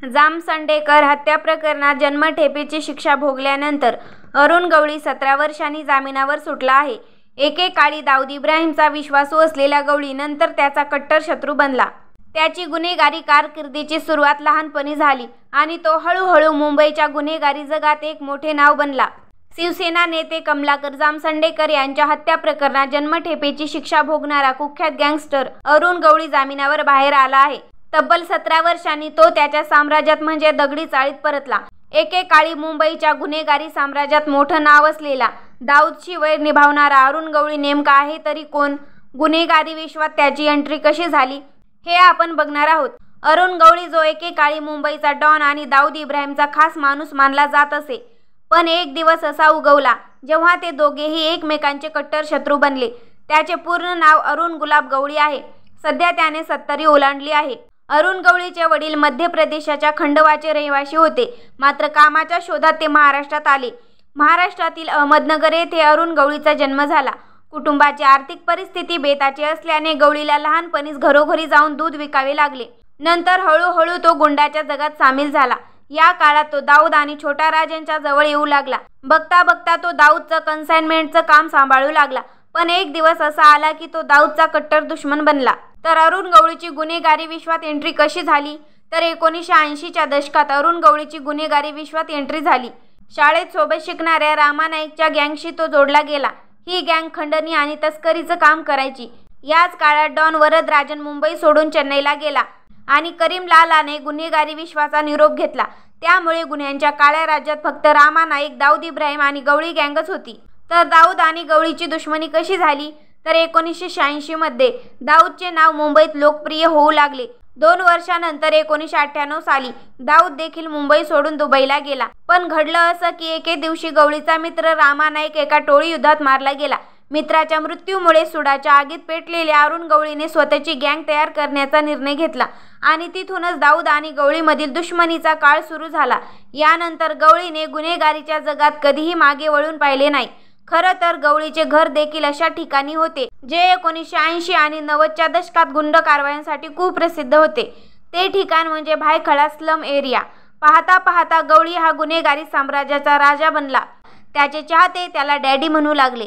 जामसंडेकर हत्या प्रकरणात जन्मठेपेची शिक्षा भोगल्यानंतर अरुण गवळी 17 वर्षांनी जामिनावर सुटला आहे. एकेकाळी दाऊद इब्राहिमचा विश्वासू असलेला गवळी नंतर त्याचा कट्टर शत्रू बनला. त्याची गुन्हेगारी कारकिर्दीची सुरुवात लहानपणी झाली आणि तो हळूहळू मुंबईच्या गुन्हेगारी जगात एक मोठे नाव बनला. शिवसेना नेते कमलाकर जामसंडेकर यांच्या हत्या प्रकरणात जन्मठेपेची शिक्षा भोगणारा कुख्यात गँगस्टर अरुण गवळी जामिनावर बाहेर आला आहे. तब्बल 17 वर्षांनी तो त्याच्या साम्राज्यात म्हणजे दगडी चाळीत परतला. एकेकाळी मुंबईच्या गुन्हेगारी साम्राज्यात मोठं नाव असलेला दाऊदची वैर निभावणारा अरुण गवळी नेमका आहे तरी कोण? गुन्हेगारी विश्वात त्याची एंट्री कशी झाली हे आपण बघणार आहोत. अरुण गवळी जो एकेकाळी मुंबईचा डॉन आणि दाऊद इब्राहिमचा खास माणूस मानला जात असे, पण एक दिवस असा उगवला जेव्हा ते दोघेही एकमेकांचे कट्टर शत्रू बनले. त्याचे पूर्ण नाव अरुण गुलाब गवळी आहे. सध्या त्याने 70 ओलांडली आहे. अरुण गवळीचे वडील मध्य प्रदेशाच्या खंडवाचे रहिवासी होते, मात्र कामाच्या शोधात ते महाराष्ट्रात आले. महाराष्ट्रातील अहमदनगर येथे अरुण गवळीचा जन्म झाला. कुटुंबाची आर्थिक परिस्थिती बेताची असल्याने गवळीला लहानपणीच घरोघरी जाऊन दूध विकावे लागले. नंतर हळूहळू तो गुंडाच्या जगात सामील झाला. या काळात तो दाऊद आणि छोटा राजांच्या जवळ येऊ लागला. बघता बघता तो दाऊदचं कन्साइनमेंटचं काम सांभाळू लागला. पण एक दिवस असा आला की तो दाऊदचा कट्टर दुश्मन बनला. तर अरुण गवळीची गुन्हेगारी विश्वात एंट्री कशी झाली? तर 1980च्या दशकात अरुण गवळीची गुन्हेगारी विश्वात एंट्री झाली. शाळेत सोबत शिकणाऱ्या रामा नाईकच्या गँगशी तो जोडला गेला. ही गँग खंडणी आणि तस्करीचं काम करायची. याच काळात डॉन वरदराजन मुंबई सोडून चेन्नईला गेला आणि करीम लालाने गुन्हेगारी विश्वाचा निरोप घेतला. त्यामुळे गुन्ह्यांच्या काळ्या राज्यात फक्त रामा नाईक, दाऊद इब्राहिम आणि गवळी गँगच होती. तर दाऊद आणि गवळीची दुश्मनी कशी झाली? तर 1986 मध्ये दाऊदचे नाव मुंबईत लोकप्रिय होऊ लागले. 2 वर्षांनंतर 1998 साली दाऊद देखील मुंबई सोडून दुबईला गेला. पण घडलं असं की एके दिवशी गवळीचा मित्र रामा नाईक एका टोळी युद्धात मारला गेला. मित्राच्या मृत्यूमुळे सुडाच्या आगीत पेटलेल्या अरुण गवळीने स्वतःची गँग तयार करण्याचा निर्णय घेतला आणि तिथूनच दाऊद आणि गवळीमधील दुश्मनीचा काळ सुरू झाला. यानंतर गवळीने गुन्हेगारीच्या जगात कधीही मागे वळून पाहिले नाही. खरं तर गवळीचे घर देखील अशा ठिकाणी होते जे 1980 आणि 90च्या दशकात गुंड कारवायांसाठी खूप प्रसिद्ध होते. ते ठिकाण म्हणजे भायखळा स्लम एरिया. पाहता पाहता गवळी हा गुन्हेगारी साम्राज्याचा राजा बनला. त्याचे चाहते त्याला डॅडी म्हणू लागले.